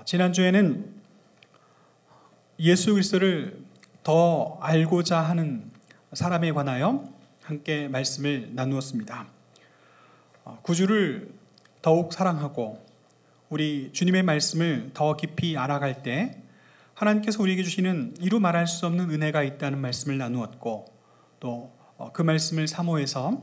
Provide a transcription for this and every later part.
지난주에는 예수 그리스도를 더 알고자 하는 사람에 관하여 함께 말씀을 나누었습니다. 구주를 더욱 사랑하고 우리 주님의 말씀을 더 깊이 알아갈 때 하나님께서 우리에게 주시는 이루 말할 수 없는 은혜가 있다는 말씀을 나누었고, 또 그 말씀을 사모해서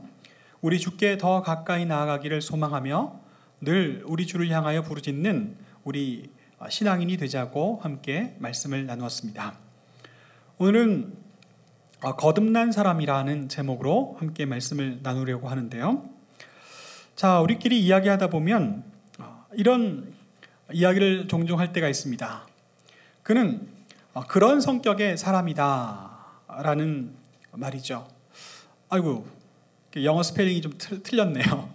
우리 주께 더 가까이 나아가기를 소망하며 늘 우리 주를 향하여 부르짖는 우리 신앙인이 되자고 함께 말씀을 나누었습니다. 오늘은 거듭난 사람이라는 제목으로 함께 말씀을 나누려고 하는데요. 자, 우리끼리 이야기하다 보면 이런 이야기를 종종 할 때가 있습니다. 그는 그런 성격의 사람이다 라는 말이죠. 아이고, 영어 스펠링이 좀 틀렸네요.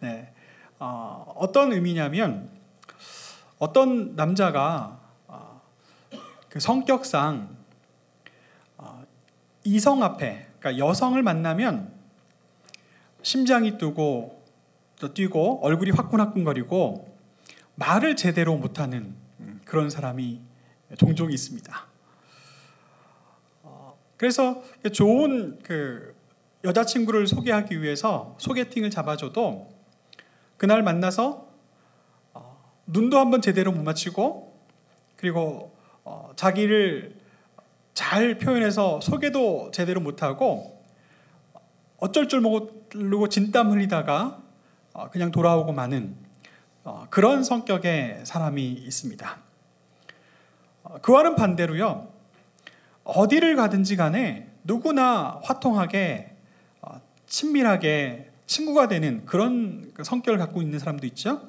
네. 어떤 의미냐면, 어떤 남자가 그 성격상 이성 앞에, 그러니까 여성을 만나면 심장이 뛰고 얼굴이 화끈화끈거리고 말을 제대로 못하는 그런 사람이 종종 있습니다. 그래서 좋은 여자친구를 소개하기 위해서 소개팅을 잡아줘도 그날 만나서 눈도 한번 제대로 못 맞추고, 그리고 자기를 잘 표현해서 소개도 제대로 못하고 어쩔 줄 모르고 진땀 흘리다가 그냥 돌아오고 마는 그런 성격의 사람이 있습니다. 그와는 반대로요, 어디를 가든지 간에 누구나 화통하게 친밀하게 친구가 되는 그런 성격을 갖고 있는 사람도 있죠.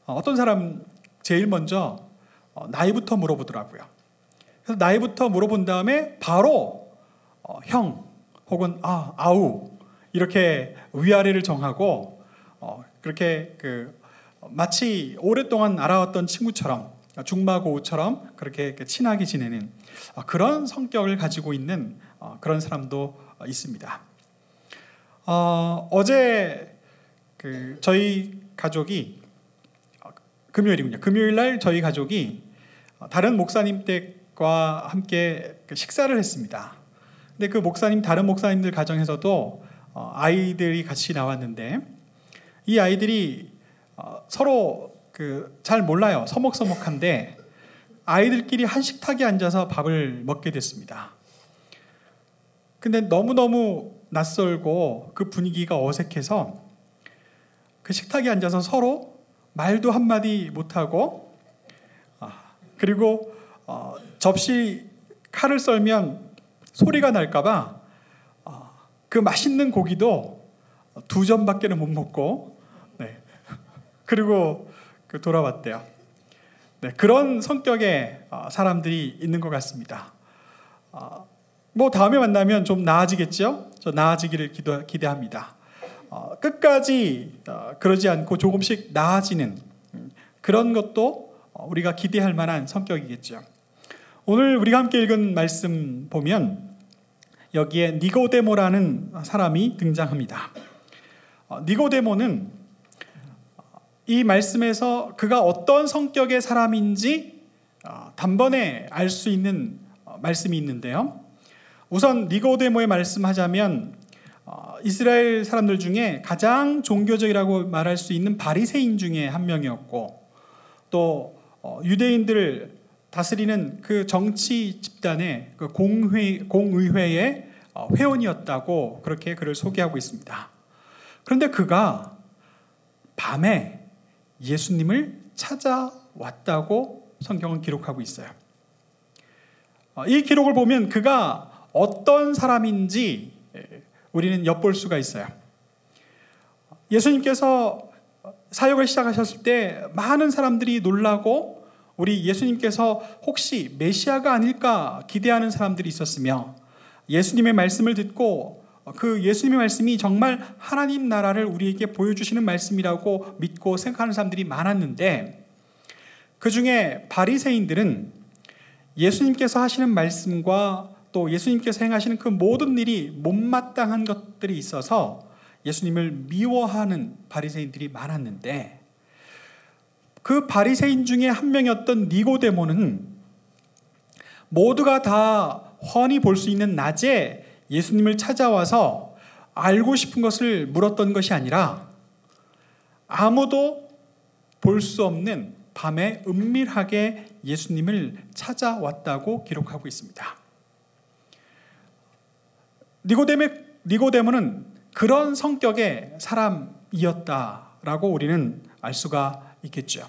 어떤 사람 제일 먼저 나이부터 물어보더라고요. 그래서 나이부터 물어본 다음에 바로 형 혹은 아우 이렇게 위아래를 정하고 그렇게 마치 오랫동안 알아왔던 친구처럼 중마고우처럼 그렇게 친하게 지내는 그런 성격을 가지고 있는 그런 사람도 있습니다. 어제 저희 가족이 금요일이군요. 금요일 날 저희 가족이 다른 목사님 댁과 함께 식사를 했습니다. 근데 그 다른 목사님들 가정에서도 아이들이 같이 나왔는데, 이 아이들이 서로 잘 몰라요. 서먹서먹한데 아이들끼리 한 식탁에 앉아서 밥을 먹게 됐습니다. 근데 너무너무 낯설고 그 분위기가 어색해서 그 식탁에 앉아서 서로 말도 한마디 못하고, 그리고 접시 칼을 썰면 소리가 날까봐 그 맛있는 고기도 2점밖에는 못 먹고, 네. 그리고 돌아왔대요. 네, 그런 성격의 사람들이 있는 것 같습니다. 다음에 만나면 좀 나아지겠죠? 저 나아지기를 기대합니다. 끝까지 그러지 않고 조금씩 나아지는 그런 것도 우리가 기대할 만한 성격이겠죠. 오늘 우리가 함께 읽은 말씀 보면 여기에 니고데모라는 사람이 등장합니다. 니고데모는 이 말씀에서 그가 어떤 성격의 사람인지 단번에 알 수 있는 말씀이 있는데요. 우선 니고데모의 말씀하자면 이스라엘 사람들 중에 가장 종교적이라고 말할 수 있는 바리새인 중에 한 명이었고, 또 유대인들을 다스리는 그 정치 집단의 공의회의 회원이었다고 그렇게 그를 소개하고 있습니다. 그런데 그가 밤에 예수님을 찾아왔다고 성경은 기록하고 있어요. 이 기록을 보면 그가 어떤 사람인지 우리는 엿볼 수가 있어요. 예수님께서 사역을 시작하셨을 때 많은 사람들이 놀라고 우리 예수님께서 혹시 메시아가 아닐까 기대하는 사람들이 있었으며, 예수님의 말씀을 듣고 그 예수님의 말씀이 정말 하나님 나라를 우리에게 보여주시는 말씀이라고 믿고 생각하는 사람들이 많았는데, 그 중에 바리새인들은 예수님께서 하시는 말씀과 또 예수님께서 행하시는 그 모든 일이 못마땅한 것들이 있어서 예수님을 미워하는 바리새인들이 많았는데, 그 바리새인 중에 한 명이었던 니고데모는 모두가 다 훤히 볼 수 있는 낮에 예수님을 찾아와서 알고 싶은 것을 물었던 것이 아니라 아무도 볼 수 없는 밤에 은밀하게 예수님을 찾아왔다고 기록하고 있습니다. 니고데모는 그런 성격의 사람이었다라고 우리는 알 수가 있겠죠.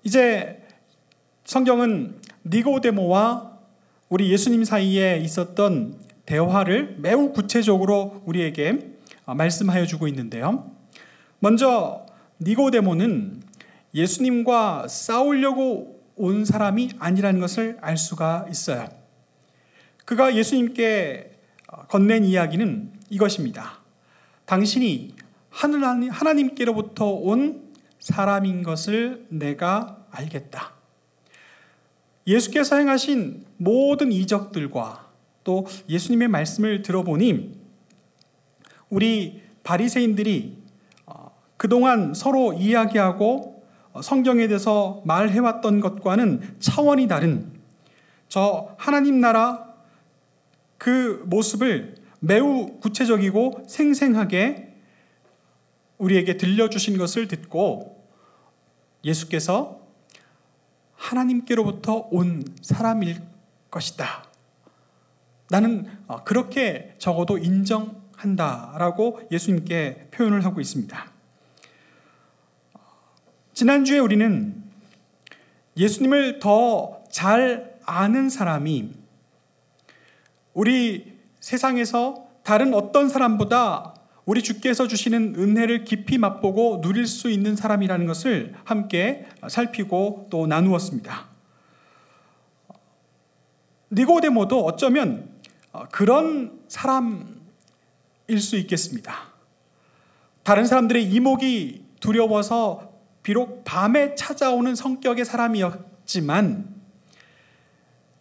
이제 성경은 니고데모와 우리 예수님 사이에 있었던 대화를 매우 구체적으로 우리에게 말씀하여 주고 있는데요. 먼저 니고데모는 예수님과 싸우려고 온 사람이 아니라는 것을 알 수가 있어요. 그가 예수님께 건넨 이야기는 이것입니다. 당신이 하나님께로부터 온 사람인 것을 내가 알겠다. 예수께서 행하신 모든 이적들과 또 예수님의 말씀을 들어보니 우리 바리새인들이 그동안 서로 이야기하고 성경에 대해서 말해왔던 것과는 차원이 다른 저 하나님 나라 그 모습을 매우 구체적이고 생생하게 우리에게 들려주신 것을 듣고 예수께서 하나님께로부터 온 사람일 것이다. 나는 그렇게 적어도 인정한다라고 예수님께 표현을 하고 있습니다. 지난주에 우리는 예수님을 더 잘 아는 사람이 우리 세상에서 다른 어떤 사람보다 우리 주께서 주시는 은혜를 깊이 맛보고 누릴 수 있는 사람이라는 것을 함께 살피고 또 나누었습니다. 니고데모도 어쩌면 그런 사람일 수 있겠습니다. 다른 사람들의 이목이 두려워서 비록 밤에 찾아오는 성격의 사람이었지만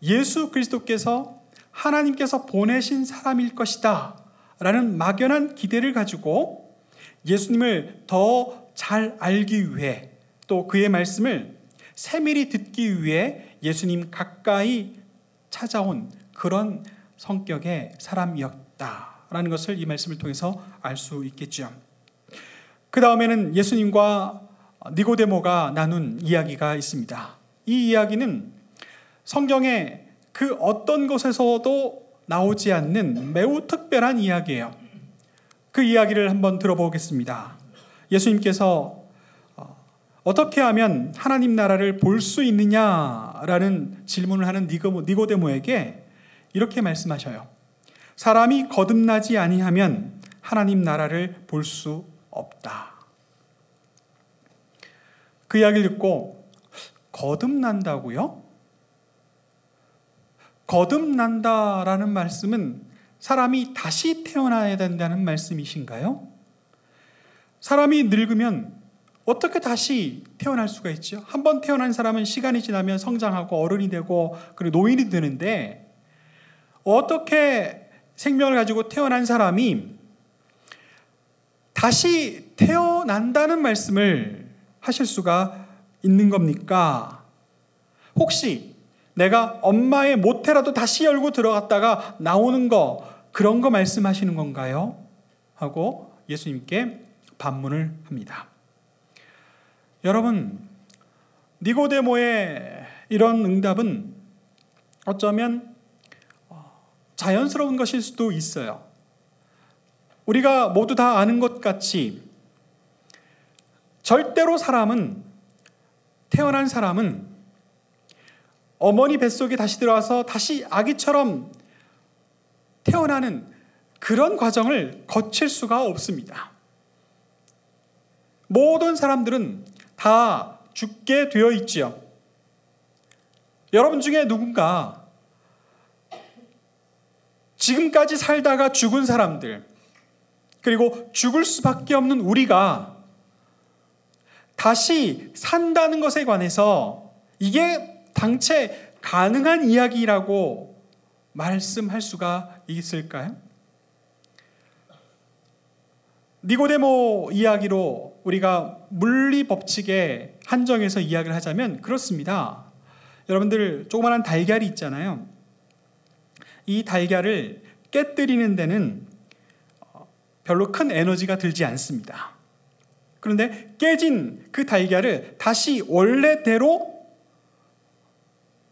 예수 그리스도께서 하나님께서 보내신 사람일 것이다 라는 막연한 기대를 가지고 예수님을 더 잘 알기 위해 또 그의 말씀을 세밀히 듣기 위해 예수님 가까이 찾아온 그런 성격의 사람이었다라는 것을 이 말씀을 통해서 알 수 있겠죠. 그 다음에는 예수님과 니고데모가 나눈 이야기가 있습니다. 이 이야기는 성경의 그 어떤 곳에서도 나오지 않는 매우 특별한 이야기예요. 그 이야기를 한번 들어보겠습니다. 예수님께서 어떻게 하면 하나님 나라를 볼 수 있느냐라는 질문을 하는 니고데모에게 이렇게 말씀하셔요. 사람이 거듭나지 아니하면 하나님 나라를 볼 수 없다. 그 이야기를 듣고 거듭난다고요? 거듭난다라는 말씀은 사람이 다시 태어나야 된다는 말씀이신가요? 사람이 늙으면 어떻게 다시 태어날 수가 있죠? 한번 태어난 사람은 시간이 지나면 성장하고 어른이 되고 그리고 노인이 되는데 어떻게 생명을 가지고 태어난 사람이 다시 태어난다는 말씀을 하실 수가 있는 겁니까? 혹시 내가 엄마의 모태라도 다시 열고 들어갔다가 나오는 거 그런 거 말씀하시는 건가요? 하고 예수님께 반문을 합니다. 여러분, 니고데모의 이런 응답은 어쩌면 자연스러운 것일 수도 있어요. 우리가 모두 다 아는 것 같이 절대로 태어난 사람은 어머니 뱃속에 다시 들어와서 다시 아기처럼 태어나는 그런 과정을 거칠 수가 없습니다. 모든 사람들은 다 죽게 되어 있지요. 여러분 중에 누군가 지금까지 살다가 죽은 사람들, 그리고 죽을 수밖에 없는 우리가 다시 산다는 것에 관해서 이게 당최 가능한 이야기라고 말씀할 수가 있을까요? 니고데모 이야기로 우리가 물리 법칙에 한정해서 이야기를 하자면 그렇습니다. 여러분들 조그마한 달걀이 있잖아요. 이 달걀을 깨뜨리는 데는 별로 큰 에너지가 들지 않습니다. 그런데 깨진 그 달걀을 다시 원래대로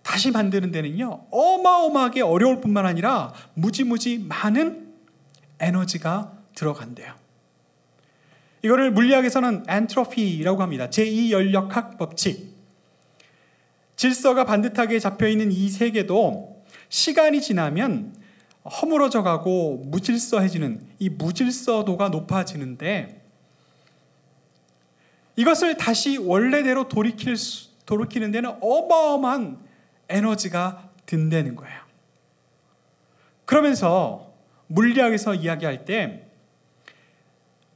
다시 만드는 데는요, 어마어마하게 어려울 뿐만 아니라 무지무지 많은 에너지가 들어간대요. 이거를 물리학에서는 엔트로피라고 합니다. 제2연력학 법칙. 질서가 반듯하게 잡혀있는 이 세계도 시간이 지나면 허물어져 가고 무질서해지는, 이 무질서도가 높아지는데, 이것을 다시 원래대로 돌이키는 데는 어마어마한 에너지가 든다는 거예요. 그러면서 물리학에서 이야기할 때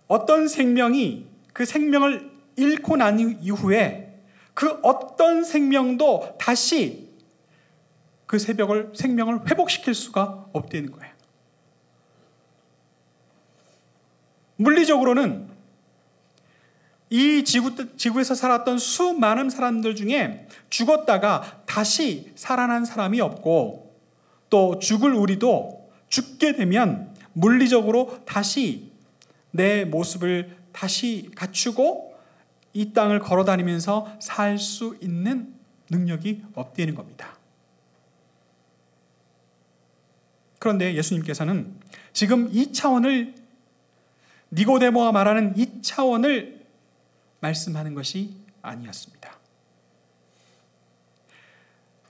어떤 생명이 그 생명을 잃고 난 이후에 그 어떤 생명도 다시 그 생명을 회복시킬 수가 없다는 거예요. 물리적으로는 이 지구에서 살았던 수많은 사람들 중에 죽었다가 다시 살아난 사람이 없고, 또 죽을 우리도 죽게 되면 물리적으로 다시 내 모습을 다시 갖추고 이 땅을 걸어다니면서 살 수 있는 능력이 없다는 겁니다. 그런데 예수님께서는 지금 이 차원을, 니고데모가 말하는 이 차원을 말씀하는 것이 아니었습니다.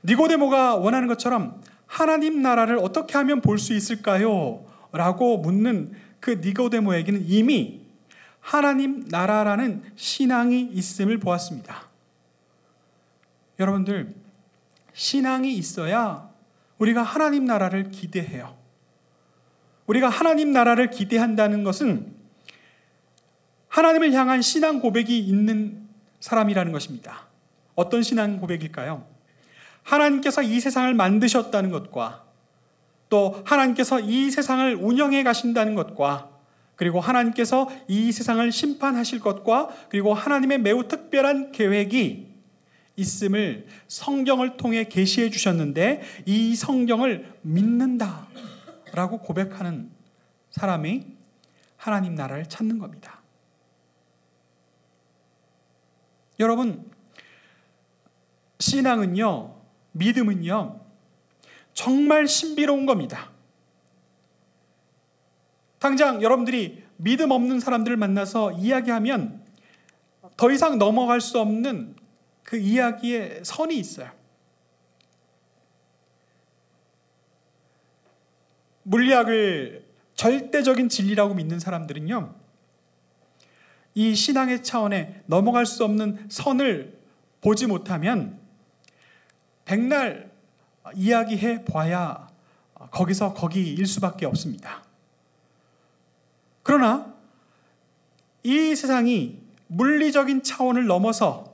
니고데모가 원하는 것처럼 하나님 나라를 어떻게 하면 볼 수 있을까요? 라고 묻는 그 니고데모에게는 이미 하나님 나라라는 신앙이 있음을 보았습니다. 여러분들, 신앙이 있어야 우리가 하나님 나라를 기대해요. 우리가 하나님 나라를 기대한다는 것은 하나님을 향한 신앙 고백이 있는 사람이라는 것입니다. 어떤 신앙 고백일까요? 하나님께서 이 세상을 만드셨다는 것과, 또 하나님께서 이 세상을 운영해 가신다는 것과, 그리고 하나님께서 이 세상을 심판하실 것과, 그리고 하나님의 매우 특별한 계획이 있음을 성경을 통해 계시해 주셨는데 이 성경을 믿는다라고 고백하는 사람이 하나님 나라를 찾는 겁니다. 여러분, 신앙은요, 믿음은요, 정말 신비로운 겁니다. 당장 여러분들이 믿음 없는 사람들을 만나서 이야기하면 더 이상 넘어갈 수 없는 그 이야기에 선이 있어요. 물리학을 절대적인 진리라고 믿는 사람들은요, 이 신앙의 차원에 넘어갈 수 없는 선을 보지 못하면 백날 이야기해 봐야 거기서 거기일 수밖에 없습니다. 그러나 이 세상이 물리적인 차원을 넘어서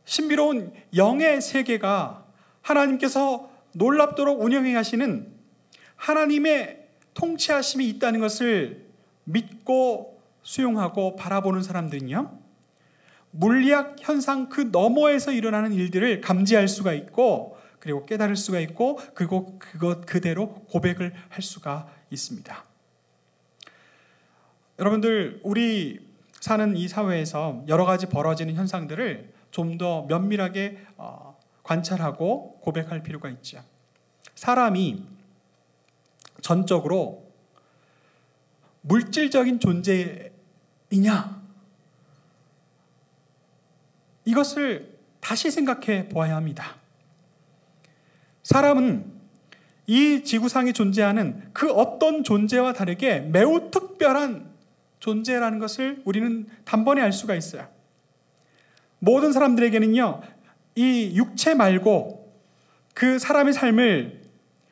신비로운 영의 세계가 하나님께서 놀랍도록 운영해 가시는 하나님의 통치하심이 있다는 것을 믿고 수용하고 바라보는 사람들은요, 물리학 현상 그 너머에서 일어나는 일들을 감지할 수가 있고, 그리고 깨달을 수가 있고, 그리고 그것 그대로 고백을 할 수가 있습니다. 여러분들, 우리 사는 이 사회에서 여러 가지 벌어지는 현상들을 좀 더 면밀하게 관찰하고 고백할 필요가 있죠. 사람이 전적으로 물질적인 존재이냐? 이것을 다시 생각해 보아야 합니다. 사람은 이 지구상에 존재하는 그 어떤 존재와 다르게 매우 특별한 존재라는 것을 우리는 단번에 알 수가 있어요. 모든 사람들에게는요, 이 육체 말고 그 사람의 삶을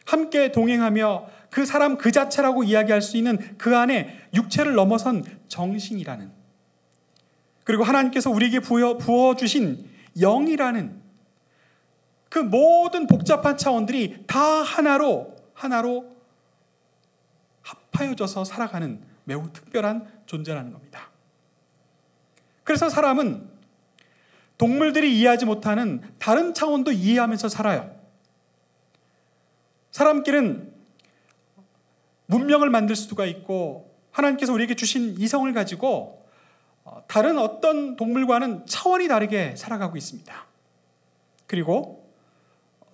함께 동행하며 그 사람 그 자체라고 이야기할 수 있는 그 안에 육체를 넘어선 정신이라는, 그리고 하나님께서 우리에게 부어주신 영이라는 그 모든 복잡한 차원들이 다 하나로 합하여져서 살아가는 매우 특별한 존재라는 겁니다. 그래서 사람은 동물들이 이해하지 못하는 다른 차원도 이해하면서 살아요. 사람끼리는 문명을 만들 수가 있고 하나님께서 우리에게 주신 이성을 가지고 다른 어떤 동물과는 차원이 다르게 살아가고 있습니다. 그리고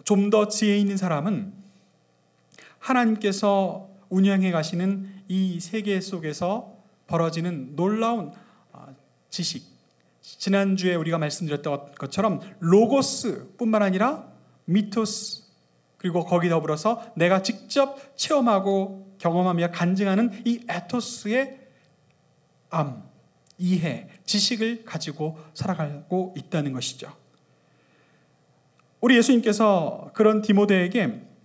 좀 더 지혜 있는 사람은 하나님께서 운영해 가시는 이 세계 속에서 벌어지는 놀라운 지식, 지난주에 우리가 말씀드렸던 것처럼 로고스뿐만 아니라 미토스, 그리고 거기 더불어서 내가 직접 체험하고 경험하며 간증하는 이 에토스의 이해, 지식을 가지고 살아가고 있다는 것이죠. 우리 예수님께서 그런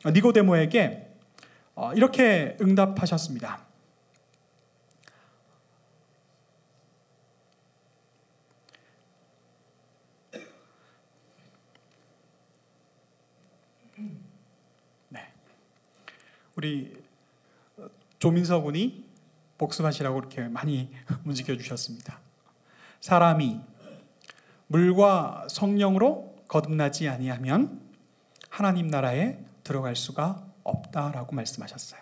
니고데모에게 이렇게 응답하셨습니다. 네. 우리 조민서 군이 복습하시라고 이렇게 많이 문지켜 주셨습니다. 사람이 물과 성령으로 거듭나지 아니하면 하나님 나라에 들어갈 수가 없다라고 말씀하셨어요.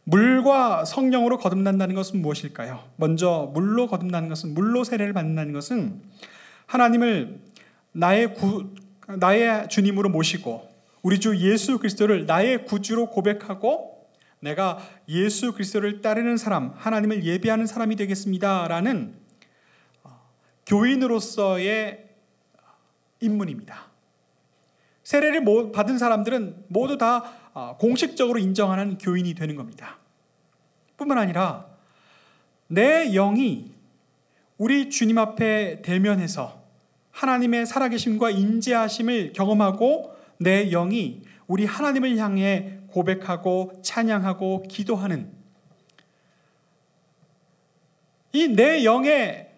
물과 성령으로 거듭난다는 것은 무엇일까요? 먼저 물로 거듭나는 것은, 물로 세례를 받는다는 것은 하나님을 나의 주님으로 모시고 우리 주 예수 그리스도를 나의 구주로 고백하고 내가 예수 그리스도를 따르는 사람, 하나님을 예배하는 사람이 되겠습니다라는 교인으로서의 입문입니다. 세례를 받은 사람들은 모두 다 공식적으로 인정하는 교인이 되는 겁니다. 뿐만 아니라 내 영이 우리 주님 앞에 대면해서 하나님의 살아계심과 인재하심을 경험하고 내 영이 우리 하나님을 향해 고백하고 찬양하고 기도하는 이 내 영의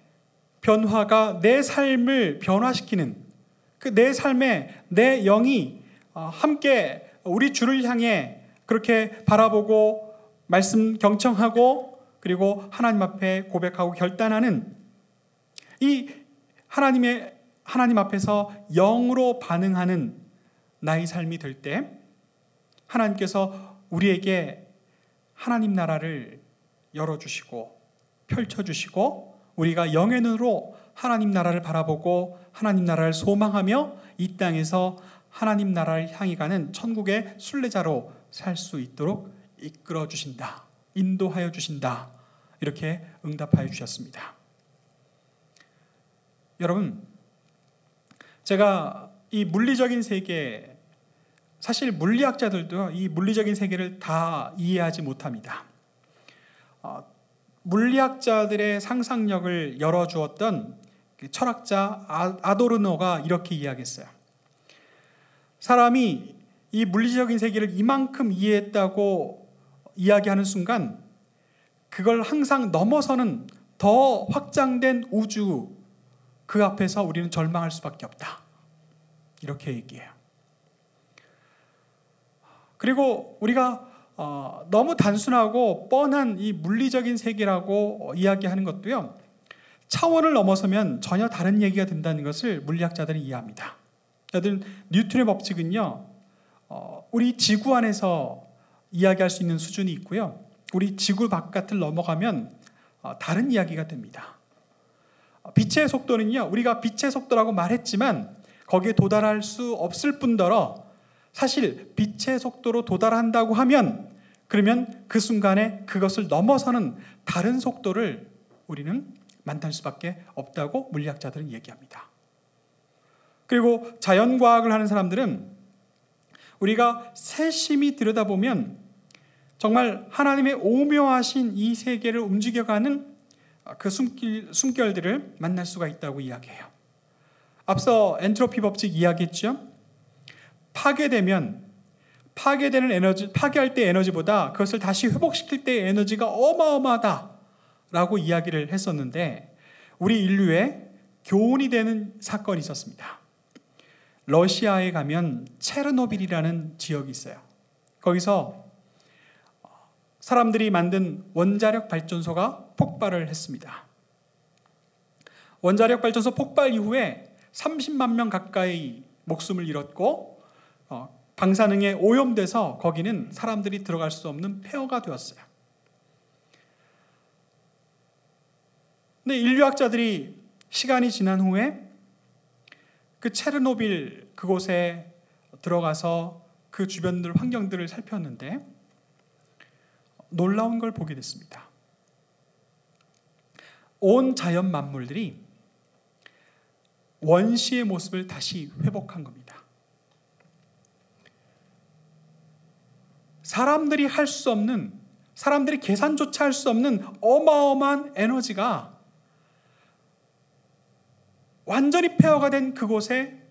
변화가 내 삶을 변화시키는 그 내 삶에 내 영이 함께 우리 주를 향해 그렇게 바라보고 말씀 경청하고 그리고 하나님 앞에 고백하고 결단하는 이 하나님 앞에서 영으로 반응하는 나의 삶이 될 때 하나님께서 우리에게 하나님 나라를 열어주시고 펼쳐주시고 우리가 영의 눈으로 하나님 나라를 바라보고 하나님 나라를 소망하며 이 땅에서 하나님 나라를 향해 가는 천국의 순례자로 살 수 있도록 이끌어 주신다, 인도하여 주신다, 이렇게 응답하여 주셨습니다. 여러분, 제가 이 물리적인 세계, 사실 물리학자들도 이 물리적인 세계를 다 이해하지 못합니다. 물리학자들의 상상력을 열어주었던 철학자 아도르노가 이렇게 이야기했어요. 사람이 이 물리적인 세계를 이만큼 이해했다고 이야기하는 순간 그걸 항상 넘어서는 더 확장된 우주, 그 앞에서 우리는 절망할 수밖에 없다, 이렇게 얘기해요. 그리고 우리가 너무 단순하고 뻔한 이 물리적인 세계라고 이야기하는 것도요, 차원을 넘어서면 전혀 다른 얘기가 된다는 것을 물리학자들은 이해합니다. 여러분, 뉴턴의 법칙은요, 우리 지구 안에서 이야기할 수 있는 수준이 있고요, 우리 지구 바깥을 넘어가면 다른 이야기가 됩니다. 빛의 속도는요, 우리가 빛의 속도라고 말했지만 거기에 도달할 수 없을 뿐더러 사실 빛의 속도로 도달한다고 하면 그러면 그 순간에 그것을 넘어서는 다른 속도를 우리는 만날 수밖에 없다고 물리학자들은 얘기합니다. 그리고 자연과학을 하는 사람들은 우리가 세심히 들여다보면 정말 하나님의 오묘하신 이 세계를 움직여가는 그 숨결들을 만날 수가 있다고 이야기해요. 앞서 엔트로피 법칙 이야기했죠. 파괴되는 에너지, 파괴할 때 에너지보다 그것을 다시 회복시킬 때의 에너지가 어마어마하다라고 이야기를 했었는데 우리 인류에 교훈이 되는 사건이 있었습니다. 러시아에 가면 체르노빌이라는 지역이 있어요. 거기서 사람들이 만든 원자력 발전소가 폭발을 했습니다. 원자력 발전소 폭발 이후에 30만 명 가까이 목숨을 잃었고 방사능에 오염돼서 거기는 사람들이 들어갈 수 없는 폐허가 되었어요. 근데 인류학자들이 시간이 지난 후에 그 체르노빌 그곳에 들어가서 그 주변들 환경들을 살폈는데 놀라운 걸 보게 됐습니다. 온 자연 만물들이 원시의 모습을 다시 회복한 겁니다. 사람들이 할 수 없는, 사람들이 계산조차 할 수 없는 어마어마한 에너지가 완전히 폐허가 된 그곳에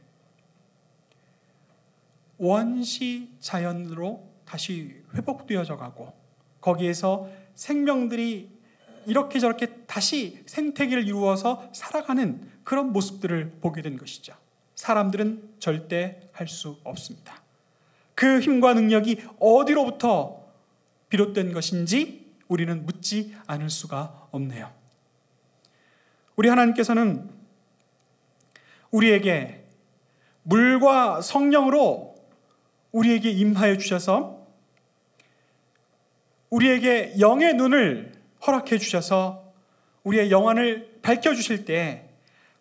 원시 자연으로 다시 회복되어져 가고 거기에서 생명들이 이렇게 저렇게 다시 생태계를 이루어서 살아가는 그런 모습들을 보게 된 것이죠. 사람들은 절대 할 수 없습니다. 그 힘과 능력이 어디로부터 비롯된 것인지 우리는 묻지 않을 수가 없네요. 우리 하나님께서는 우리에게 물과 성령으로 우리에게 임하여 주셔서 우리에게 영의 눈을 허락해 주셔서 우리의 영안을 밝혀주실 때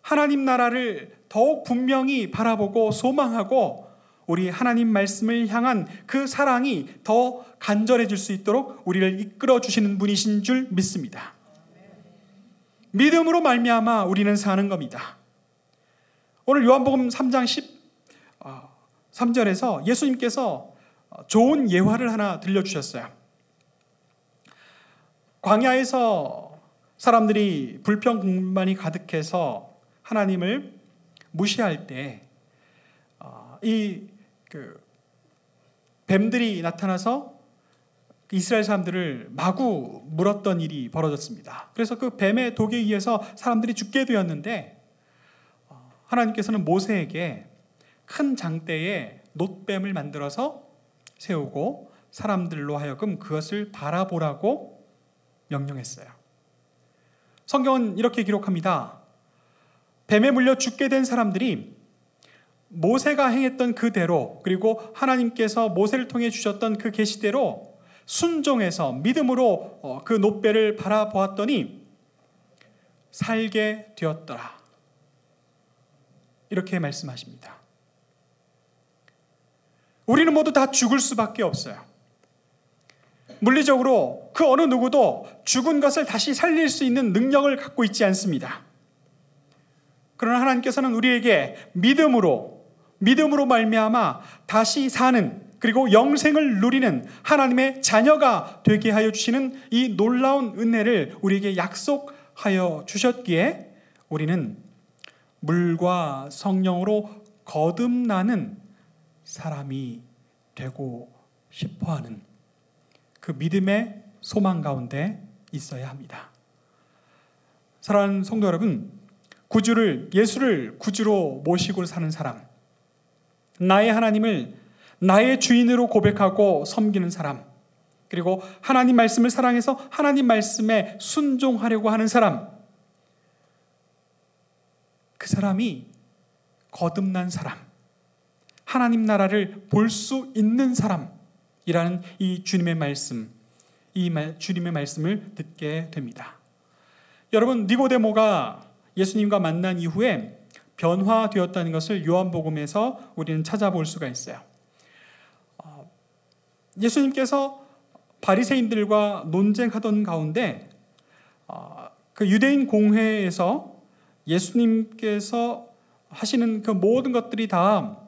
하나님 나라를 더욱 분명히 바라보고 소망하고 우리 하나님 말씀을 향한 그 사랑이 더 간절해질 수 있도록 우리를 이끌어 주시는 분이신 줄 믿습니다. 믿음으로 말미암아 우리는 사는 겁니다. 오늘 요한복음 3장 13절에서 예수님께서 좋은 예화를 하나 들려주셨어요. 광야에서 사람들이 불평불만이 가득해서 하나님을 무시할 때 뱀들이 나타나서 이스라엘 사람들을 마구 물었던 일이 벌어졌습니다. 그래서 그 뱀의 독에 의해서 사람들이 죽게 되었는데 하나님께서는 모세에게 큰 장대에 놋뱀을 만들어서 세우고 사람들로 하여금 그것을 바라보라고 명령했어요. 성경은 이렇게 기록합니다. 뱀에 물려 죽게 된 사람들이 모세가 행했던 그대로 그리고 하나님께서 모세를 통해 주셨던 그 계시대로 순종해서 믿음으로 그 놋배를 바라보았더니 살게 되었더라. 이렇게 말씀하십니다. 우리는 모두 다 죽을 수밖에 없어요. 물리적으로 그 어느 누구도 죽은 것을 다시 살릴 수 있는 능력을 갖고 있지 않습니다. 그러나 하나님께서는 우리에게 믿음으로 말미암아 다시 사는 그리고 영생을 누리는 하나님의 자녀가 되게 하여 주시는 이 놀라운 은혜를 우리에게 약속하여 주셨기에 우리는 물과 성령으로 거듭나는 사람이 되고 싶어하는 그 믿음의 소망 가운데 있어야 합니다. 사랑하는 성도 여러분, 예수를 구주로 모시고 사는 사람, 나의 하나님을 나의 주인으로 고백하고 섬기는 사람, 그리고 하나님 말씀을 사랑해서 하나님 말씀에 순종하려고 하는 사람, 그 사람이 거듭난 사람, 하나님 나라를 볼 수 있는 사람이라는 이 주님의 말씀, 주님의 말씀을 듣게 됩니다. 여러분, 니고데모가 예수님과 만난 이후에 변화되었다는 것을 요한복음에서 우리는 찾아볼 수가 있어요. 예수님께서 바리새인들과 논쟁하던 가운데 그 유대인 공회에서 예수님께서 하시는 그 모든 것들이 다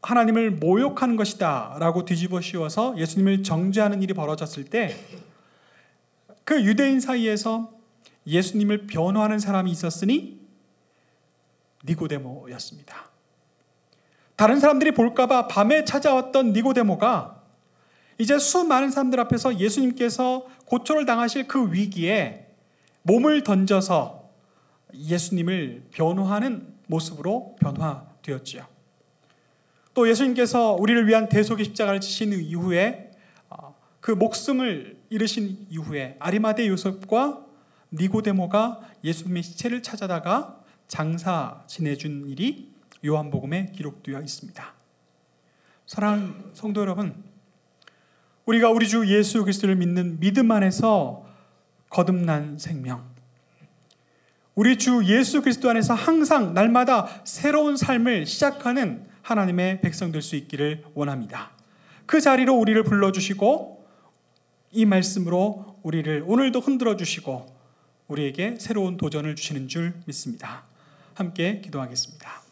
하나님을 모욕하는 것이다 라고 뒤집어 씌워서 예수님을 정죄하는 일이 벌어졌을 때 그 유대인 사이에서 예수님을 변호하는 사람이 있었으니 니고데모였습니다. 다른 사람들이 볼까봐 밤에 찾아왔던 니고데모가 이제 수많은 사람들 앞에서 예수님께서 고초를 당하실 그 위기에 몸을 던져서 예수님을 변호하는 모습으로 변화되었지요. 또 예수님께서 우리를 위한 대속의 십자가를 지신 이후에 그 목숨을 잃으신 이후에 아리마대 요셉과 니고데모가 예수님의 시체를 찾아다가 장사 지내준 일이 요한복음에 기록되어 있습니다. 사랑하는 성도 여러분, 우리가 우리 주 예수 그리스도를 믿는 믿음 안에서 거듭난 생명, 우리 주 예수 그리스도 안에서 항상 날마다 새로운 삶을 시작하는 하나님의 백성 될 수 있기를 원합니다. 그 자리로 우리를 불러주시고 이 말씀으로 우리를 오늘도 흔들어 주시고 우리에게 새로운 도전을 주시는 줄 믿습니다. 함께 기도하겠습니다.